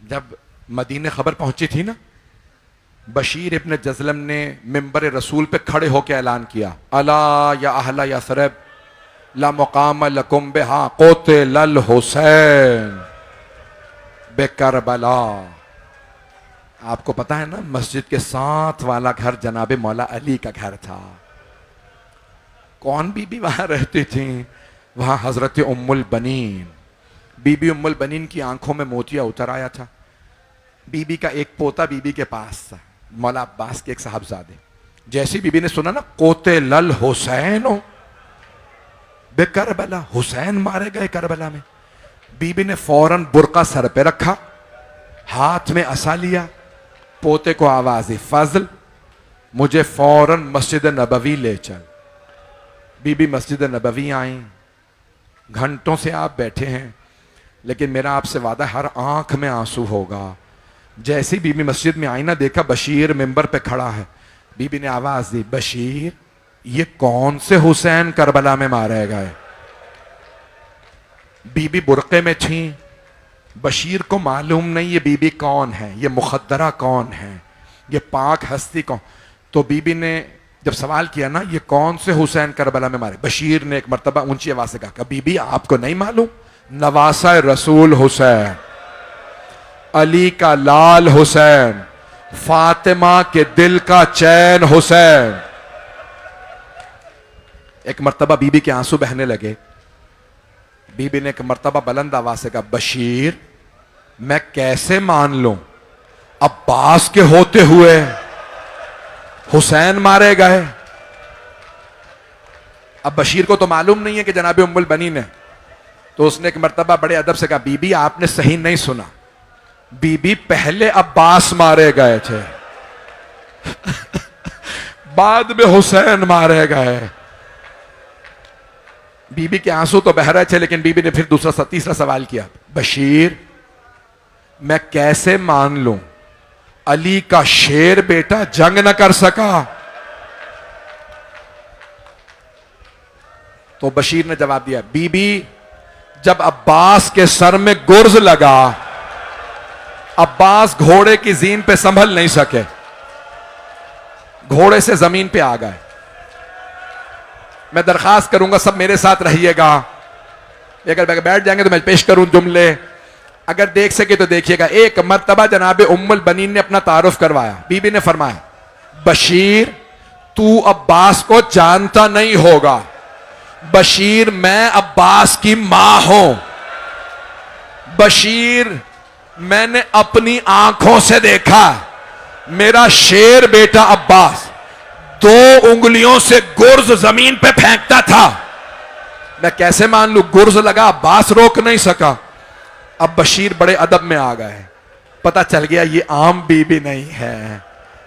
जब मदीने खबर पहुंची थी ना, बशीर इब्न जज़लम ने मिंबर रसूल पे खड़े होकर ऐलान किया, अला या अहला यसरब ला मुकाम लकुम बिहा क़ुतिल हुसैन बेकरबला। आपको पता है ना, मस्जिद के साथ वाला घर जनाब मौला अली का घर था। कौन बीबी वहां रहती थी? वहां हजरत उम्मुल बनीन। बीबी उम्मुल बनीन की आंखों में मोतिया उतर आया था। बीबी का एक पोता बीबी के पास था, मौला अब्बास के एक साहबजादे। जैसी बीबी ने सुना ना क़ुतिल हुसैन बे करबला, हुसैन मारे गए करबला में, बीबी ने फौरन बुरका सर पे रखा, हाथ में असा लिया, पोते को आवाज दी, फजल मुझे फौरन मस्जिद नबवी ले चल। बीबी मस्जिद नबवी आई। घंटों से आप बैठे हैं, लेकिन मेरा आपसे वादा, हर आंख में आंसू होगा। जैसी बीबी मस्जिद में आई ना, देखा बशीर मिंबर पे खड़ा है। बीबी ने आवाज दी, बशीर ये कौन से हुसैन करबला में मारे गए? बीबी बुरके में थी, बशीर को मालूम नहीं ये बीबी कौन है, ये मुखद्दरा कौन है, ये पाक हस्ती कौन। तो बीबी ने जब सवाल किया ना, ये कौन से हुसैन करबला में मारे, बशीर ने एक मर्तबा ऊंची आवाज से कहा, बीबी आपको नहीं मालूम, नवासा रसूल हुसैन, अली का लाल हुसैन, फातिमा के दिल का चैन हुसैन। एक मर्तबा बीबी के आंसू बहने लगे। बीबी ने एक मर्तबा बुलंद आवाज से कहा, बशीर मैं कैसे मान लूं अब्बास के होते हुए हुसैन मारे गए? अब बशीर को तो मालूम नहीं है कि जनाब उम्मुल बनीन है। तो उसने एक मर्तबा बड़े अदब से कहा, बीबी आपने सही नहीं सुना, बीबी पहले अब्बास मारे गए थे। बाद में हुसैन मारे गए। बीबी के आंसू तो बह रहे थे, लेकिन बीबी ने फिर तीसरा सवाल किया, बशीर मैं कैसे मान लूं अली का शेर बेटा जंग न कर सका? तो बशीर ने जवाब दिया, बीबी जब अब्बास के सर में गुर्ज लगा, अब्बास घोड़े की जीन पे संभल नहीं सके, घोड़े से जमीन पे आ गए। मैं दरखास्त करूंगा सब मेरे साथ रहिएगा, अगर बैठ जाएंगे तो मैं पेश करूं जुमले, अगर देख सके तो देखिएगा। एक मर्तबा जनाबे उम्मुल बनीन ने अपना तारुफ करवाया। बीबी ने फरमाया, बशीर तू अब्बास को जानता नहीं होगा, बशीर मैं अब्बास की मां हूं, बशीर मैंने अपनी आंखों से देखा मेरा शेर बेटा अब्बास 2 उंगलियों से गुर्ज जमीन पे फेंकता था, मैं कैसे मान लूं गुर्ज लगा, अब्बास रोक नहीं सका। अब बशीर बड़े अदब में आ गए, पता चल गया ये आम बीबी नहीं है,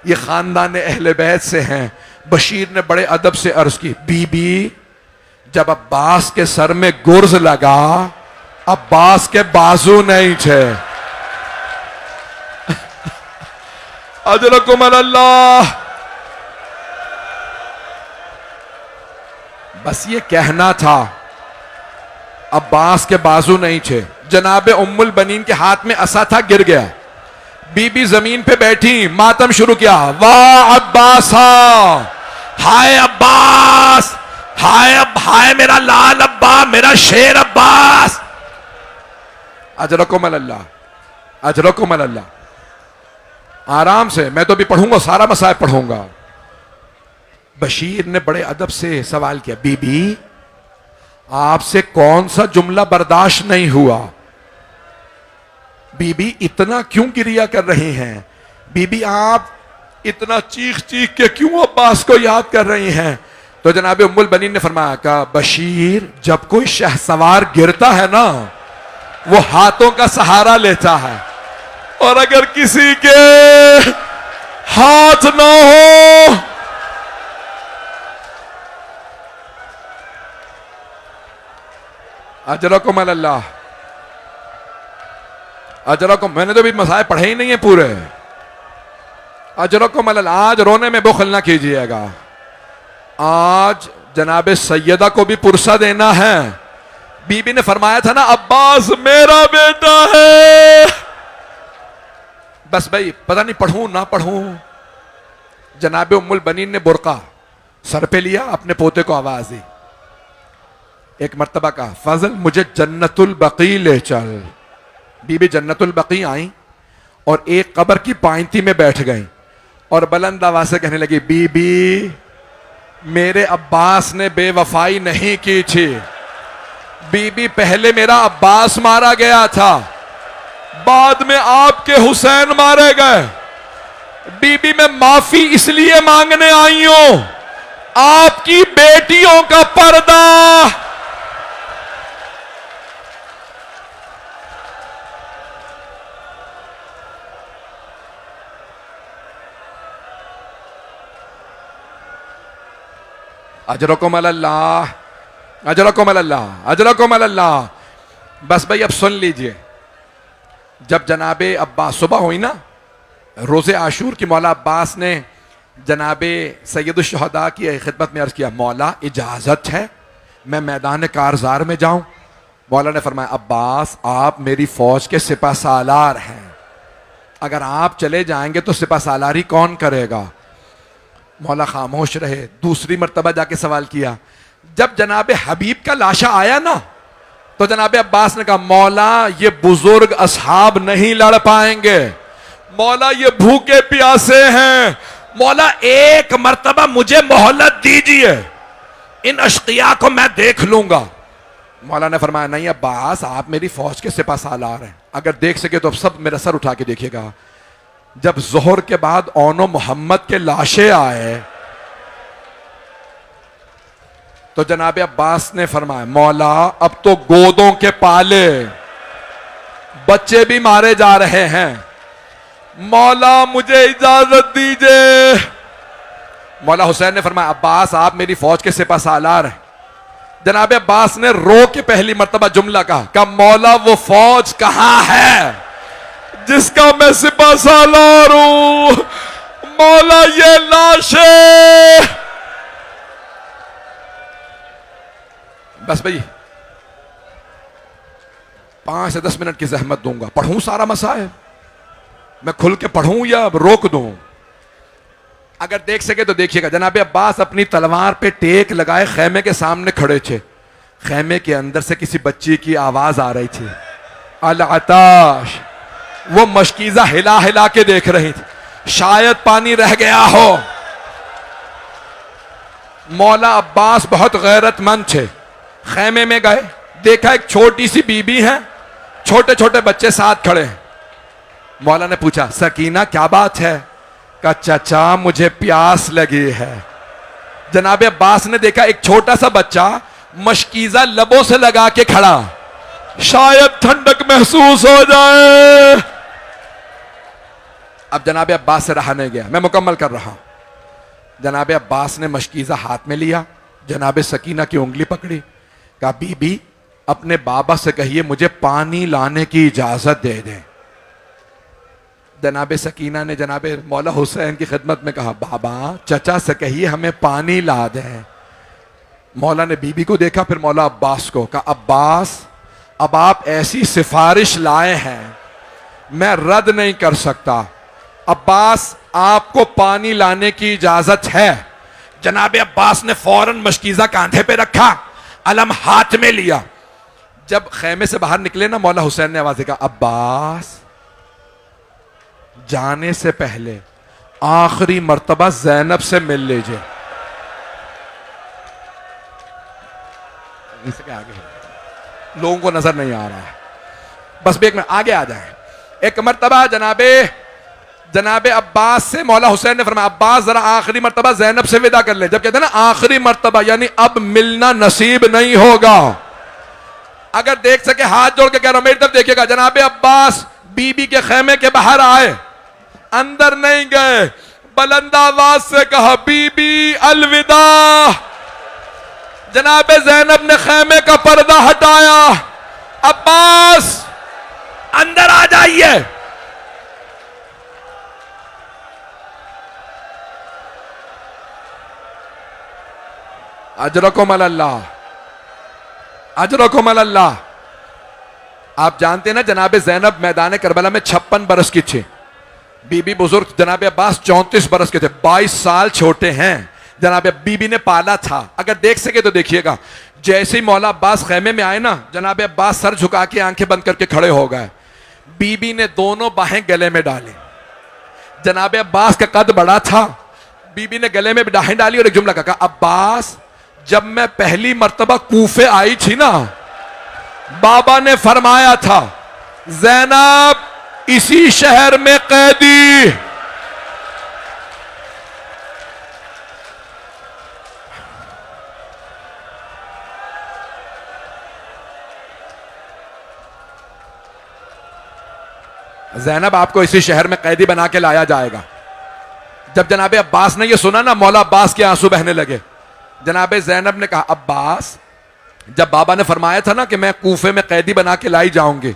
ये खानदान अहले बैत से हैं। बशीर ने बड़े अदब से अर्ज की, बीबी जब अब्बास के सर में गुर्ज लगा, अब्बास के बाजू नहीं थे। अजरकुम अल्लाह। बस ये कहना था, अब्बास के बाजू नहीं थे। जनाबे उम्मुल बनीन के हाथ में असा था, गिर गया। बीबी जमीन पे बैठी, मातम शुरू किया, वाह अब्बासा, हाय अब्बास, हाय मेरा लाल अब्बा, मेरा शेर अब्बास। अजरकुम अल्लाह, अजरकुम अल्लाह। आराम से, मैं तो भी पढ़ूंगा, सारा मसाइब पढ़ूंगा। बशीर ने बड़े अदब से सवाल किया, बीबी आपसे कौन सा जुमला बर्दाश्त नहीं हुआ? बीबी इतना क्यों क्रिया कर रही हैं? बीबी आप इतना चीख चीख के क्यों अब्बास को याद कर रही हैं? तो जनाब उम्मुल बनीन ने फरमाया, कहा बशीर जब कोई शहसवार गिरता है ना, वो हाथों का सहारा लेता है, और अगर किसी के हाथ ना हो, अजरकुम अल्लाह, अजरकुम, मैंने तो भी मसाए पढ़े ही नहीं है पूरे। अजरकुम अल्लाह। आज रोने में बुखल ना कीजिएगा, आज जनाबे सैयदा को भी पुरसा देना है। बीबी ने फरमाया था ना, अब्बास मेरा बेटा है। बस भाई पता नहीं पढ़ूं ना पढ़ूं। जनाबे उम्मुल बनीन ने बुरका सर पे लिया, अपने पोते को आवाज दी। एक मर्तबा कहा, फजल मुझे जन्नतुल बकी ले चल। बीबी जन्नतुल बकी आई और एक कब्र की पायंती में बैठ गई और बुलंद आवाज से कहने लगी, बीबी मेरे अब्बास ने बेवफाई नहीं की थी, बीबी पहले मेरा अब्बास मारा गया था, बाद में आपके हुसैन मारे गए। बीबी मैं माफी इसलिए मांगने आई हूं, आपकी बेटियों का पर्दा अजरकुम अल्लाह, अजरकुम अल्लाह, अजरकुम अल्लाह। बस भाई अब सुन लीजिए, जब जनाबे अब्बास सुबह हुई ना, रोज़े आशूर की मौला अब्बास ने जनाबे सैयदुल शुहदा की खिदमत में अर्ज किया, मौला इजाज़त है मैं मैदान कारज़ार में जाऊं? मौला ने फरमाया, अब्बास आप मेरी फौज के सिपा सालार हैं, अगर आप चले जाएंगे तो सिपा सालारी कौन करेगा? मौला खामोश रहे। दूसरी मर्तबा जाके सवाल किया, जब जनाबे हबीब का लाशा आया ना, तो जनाबे अब्बास ने कहा, मौला ये बुजुर्ग असहाब नहीं लड़ पाएंगे, मौला ये भूखे प्यासे हैं, मौला एक मर्तबा मुझे मोहलत दीजिए, इन अश्किया को मैं देख लूंगा। मौला ने फरमाया, नहीं अब्बास आप मेरी फौज के सिपा सालार हैं, अगर देख सके तो अब सब मेरा सर उठा के देखिएगा। जब जोहर के बाद ओनो मोहम्मद के लाशें आए तो जनाबे अब्बास ने फरमाया, मौला अब तो गोदों के पाले बच्चे भी मारे जा रहे हैं, मौला मुझे इजाजत दीजिए। मौला हुसैन ने फरमाया, अब्बास आप मेरी फौज के सिपा सालार हैं। जनाब अब्बास ने रो के पहली मर्तबा जुमला कहा, मौला वो फौज कहां है जिसका मैं सिपा सालार हूं? मौला ये लाशें। बस भाई 5 से 10 मिनट की जहमत दूंगा, पढ़ूं सारा मसाइल, मैं खुल के पढ़ूं या रोक दूं? अगर देख सके तो देखिएगा। जनाब अब्बास अपनी तलवार पे टेक लगाए खेमे के सामने खड़े थे। खेमे के अंदर से किसी बच्ची की आवाज आ रही थी, अल अताश। वो मशकीजा हिला हिला के देख रही थी, शायद पानी रह गया हो। मौला अब्बास बहुत गैरतमंद थे। खेमे में गए, देखा एक छोटी सी बीबी है, छोटे छोटे बच्चे साथ खड़े हैं। मौला ने पूछा, सकीना क्या बात है? कहा, चाचा मुझे प्यास लगी है। जनाब अब्बास ने देखा एक छोटा सा बच्चा मशकीजा लबों से लगा के खड़ा, शायद ठंडक महसूस हो जाए। अब जनाब अब्बास से रहा नहीं गया, मैं मुकम्मल कर रहा हूं। जनाब अब्बास ने मशकीजा हाथ में लिया, जनाब सकीना की उंगली पकड़ी, कहा, बीबी अपने बाबा से कहिए मुझे पानी लाने की इजाजत दे दें। जनाब सकीना ने जनाब मौला हुसैन की खिदमत में कहा, बाबा चचा से कहिए हमें पानी ला दें। मौला ने बीबी को देखा, फिर मौला अब्बास को कहा, अब्बास अब आप ऐसी सिफारिश लाए हैं मैं रद्द नहीं कर सकता। अब्बास आपको पानी लाने की इजाजत है। जनाब अब्बास ने फौरन मशकीजा कांधे पे रखा, अलम हाथ में लिया। जब खेमे से बाहर निकले ना, मौला हुसैन ने आवाज कहा, अब्बास जाने से पहले आखिरी मर्तबा जैनब से मिल लीजिए। इसके आगे लोगों को नजर नहीं आ रहा है, बस भी एक मिनट आगे आ जाए। एक मर्तबा जनाबे अब्बास से मौला हुसैन ने फरमाया, अब्बास जरा आखिरी मर्तबा जैनब से विदा कर ले। जब कहते हैं ना आखिरी मर्तबा, यानी अब मिलना नसीब नहीं होगा। अगर देख सके हाथ जोड़ के कह रहा हूं, मेरी तरफ देखिएगा। जनाबे अब्बास बीबी के खेमे के बाहर आए, अंदर नहीं गए, बुलंद आवाज से कहा, बीबी अलविदा। जनाबे जैनब ने खेमे का पर्दा हटाया, अब्बास अंदर आ जाइए। अजरकुम अल्लाह, अजरकुम अल्लाह। आप जानते हैं ना, जनाबे जैनब मैदान करबला में 56 बरस की थी। बीबी बुजुर्ग जनाबे अब्बास 34 बरस के थे, 22 साल छोटे हैं। जनाबे बीबी ने पाला था। अगर देख सके तो देखिएगा, जैसे ही मौला अब्बास खेमे में आए ना, जनाबे अब्बास सर झुका के आंखें बंद करके खड़े हो गए। बीबी ने दोनों बाहें गले में डाली। जनाबे अब्बास का कद बड़ा था, बीबी ने गले में बाहें डाली और एक जुमला कहा, अब्बास जब मैं पहली मर्तबा कूफे आई थी ना, बाबा ने फरमाया था जैनब इसी शहर में कैदी। जैनब आपको इसी शहर में कैदी बना के लाया जाएगा। जब जनाबे अब्बास ने यह सुना ना, मौला अब्बास के आंसू बहने लगे। जनाबे जैनब ने कहा, अब्बास जब बाबा ने फरमाया था ना कि मैं कूफे में कैदी बना के लाई जाऊंगी,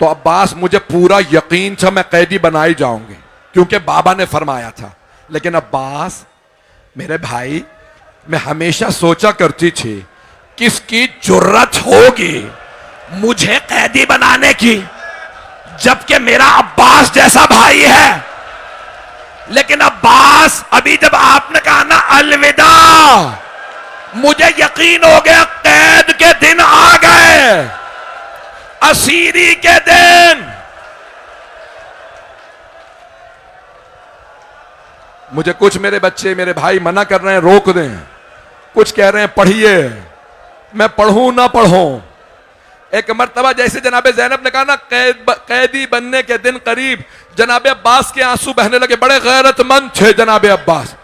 तो अब्बास मुझे पूरा यकीन था मैं कैदी बनाई जाऊंगी, क्योंकि बाबा ने फरमाया था। लेकिन अब्बास मेरे भाई, मैं हमेशा सोचा करती थी किसकी जुर्रत होगी मुझे कैदी बनाने की, जबकि मेरा अब्बास जैसा भाई है। लेकिन अब्बास अभी जब आपने कहा ना अलविदा, मुझे यकीन हो गया कैद के दिन आ गए, असीरी के दिन। मुझे कुछ मेरे बच्चे मेरे भाई मना कर रहे हैं रोक दें, कुछ कह रहे हैं पढ़िए, मैं पढ़ूं ना पढ़ूं। एक मर्तबा जैसे जनाबे जैनब ने कहा ना कैदी बनने के दिन करीब, जनाबे अब्बास के आंसू बहने लगे। बड़े गैरतमंद थे जनाबे अब्बास।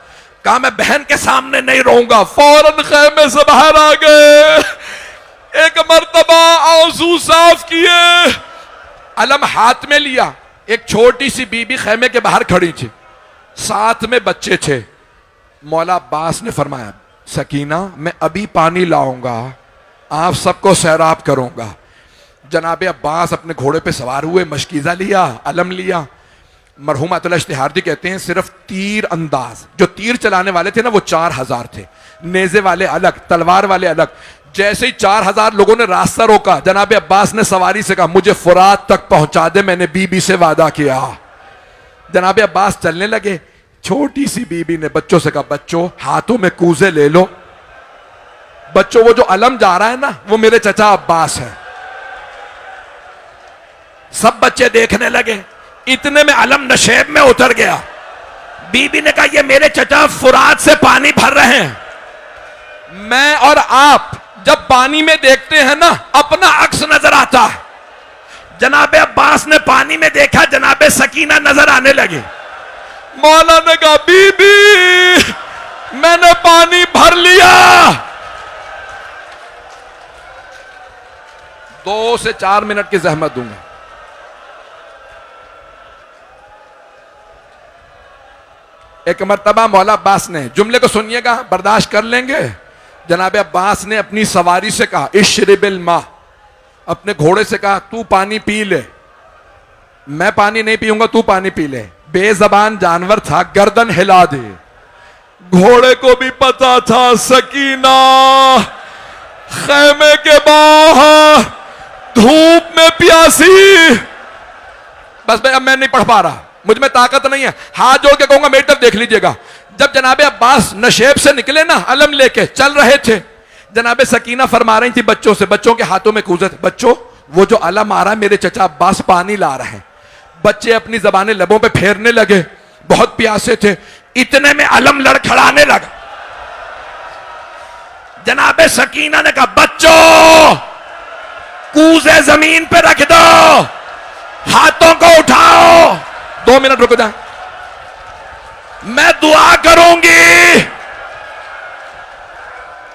कहा मैं बहन के सामने नहीं रहूंगा, फौरन खेमे से बाहर आ गए। एक मर्तबा आंसू साफ किए, अलम हाथ में लिया, एक छोटी सी बीबी खैमे के बाहर खड़ी थी, साथ में बच्चे थे। मौला अब्बास ने फरमाया, सकीना मैं अभी पानी लाऊंगा, आप सबको सैराब करूंगा। जनाब अब्बास अपने घोड़े पे सवार हुए, मशकीज़ा लिया, अलम लिया। मरहूम अतुल्लाह इश्तिहारदी कहते हैं सिर्फ तीर अंदाज, जो तीर चलाने वाले थे ना वो 4000 थे, नेजे वाले अलग, तलवार वाले अलग। जैसे ही 4000 लोगों ने रास्ता रोका, जनाब अब्बास ने सवारी से कहा, मुझे फुरात तक पहुंचा दे, मैंने बीबी से वादा किया। जनाब अब्बास चलने लगे। छोटी सी बीबी ने बच्चों से कहा, बच्चों हाथों में कूजे ले लो। बच्चों वो जो अलम जा रहा है ना, वो मेरे चचा अब्बास है। सब बच्चे देखने लगे। इतने में अलम नशेब में उतर गया। बीबी ने कहा, ये मेरे चचा फुरात से पानी भर रहे हैं। मैं और आप जब पानी में देखते हैं ना, अपना अक्स नजर आता है। जनाबे अब्बास ने पानी में देखा, जनाबे सकीना नजर आने लगे। मौला ने कहा, बीबी मैंने पानी भर लिया। 2 से 4 मिनट की जहमत दूंगा। एक मर्तबा मौला अब्बास ने, जुमले को सुनिएगा, बर्दाश्त कर लेंगे। जनाब अब्बास ने अपनी सवारी से कहा, इश्रिबिल मा, अपने घोड़े से कहा, तू पानी पी ले। मैं पानी नहीं पीऊंगा, तू पानी पी ले। बेजबान जानवर था, गर्दन हिला दे। घोड़े को भी पता था सकीना खैमे के बाहर धूप में प्यासी। बस भाई अब मैं नहीं पढ़ पा रहा, मुझ में ताकत नहीं है। हाथ जोड़ के कहूंगा मेरी तरफ देख लीजिएगा। जब जनाबे अब्बास नशेब से निकले ना, अलम लेके चल रहे थे, जनाबे सकीना फरमा रही थी बच्चों से, बच्चों के हाथों में कूजे थे, बच्चों वो जो अलम आ रहा है, मेरे चचा अब्बास पानी ला रहे हैं। बच्चे अपनी जबानें लबों पे फेरने लगे, बहुत प्यासे थे। इतने में अलम लड़खड़ाने लगा। जनाबे सकीना ने कहा, बच्चों कूजे जमीन पे रख दो, हाथों को उठाओ। 2 मिनट रुक जाए, मैं दुआ करूंगी।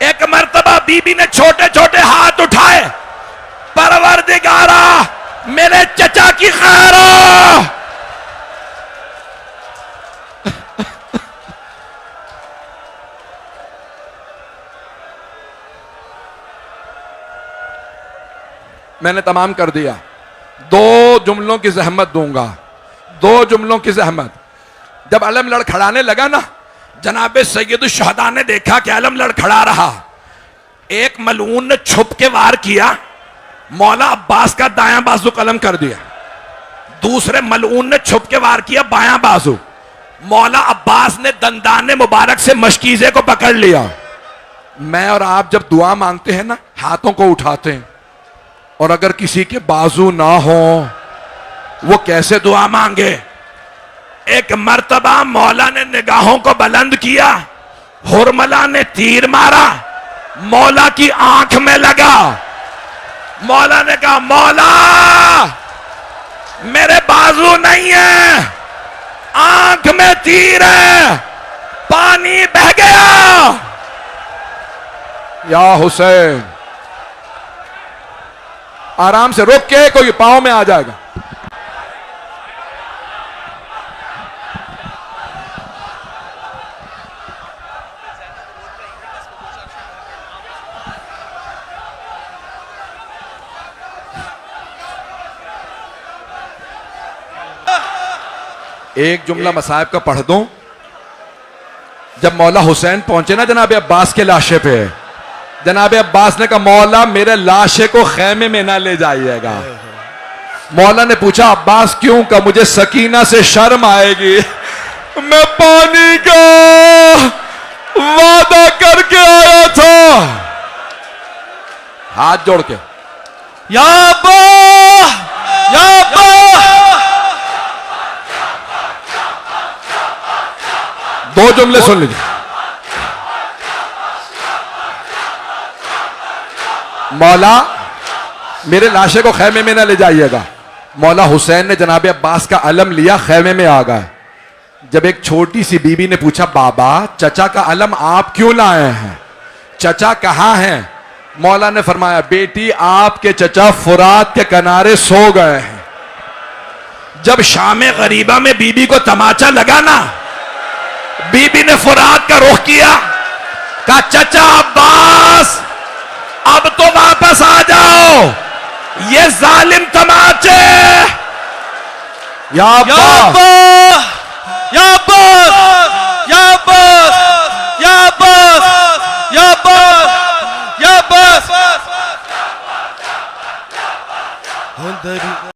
एक मर्तबा बीबी ने छोटे छोटे हाथ उठाए, परवरदिगारा मेरे चचा की खैर हो। मैंने तमाम कर दिया। 2 जुमलों की जहमत दूंगा, 2 जुमलों की जहमत। जब अलम लड़खड़ाने लगा ना, जनाबे सैयदुल शहदा ने देखा कि अलम लड़खड़ा रहा। एक मलून ने छुप के वार किया, मौला अब्बास का दायां बाजू कलम कर दिया। दूसरे मलून ने छुप के वार किया, बायां बाजू। मौला अब्बास ने दंदाने मुबारक से मशकीजे को पकड़ लिया। मैं और आप जब दुआ मांगते हैं ना, हाथों को उठाते हैं, और अगर किसी के बाजू ना हो, वो कैसे दुआ मांगे। एक मर्तबा मौला ने निगाहों को बुलंद किया, हुरमला ने तीर मारा, मौला की आंख में लगा। मौला ने कहा, मौला मेरे बाजू नहीं है, आंख में तीर है, पानी बह गया। या हुसैन, आराम से रुक के, कोई पांव में आ जाएगा। एक जुमला मसाहिब का पढ़ दूं। जब मौला हुसैन पहुंचे ना जनाब अब्बास के लाशे पे, जनाब अब्बास ने कहा, मौला मेरे लाशे को खैमे में ना ले जाइएगा। मौला ने पूछा, अब्बास क्यों? का मुझे सकीना से शर्म आएगी, मैं पानी का वादा करके आया था। हाथ जोड़ के, या अब्बा, या अब्बा। दो जुमले सुन लीजिए। मौला मेरे लाशे को खैमे में ना ले जाइएगा। मौला हुसैन ने जनाब अब्बास का अलम लिया, खैमे में आ गए। जब एक छोटी सी बीबी ने पूछा, बाबा चचा का अलम आप क्यों लाए हैं, चचा कहाँ हैं? मौला ने फरमाया, बेटी आपके चचा फुरात के किनारे सो गए हैं। जब शाम गरीबा में बीबी को तमाचा लगा ना, बीबी ने फुरात का रुख किया, कहा चचा अब्बास अब तो वापस आ जाओ, ये जालिम तमाचे। या या अब्बा, अब्बा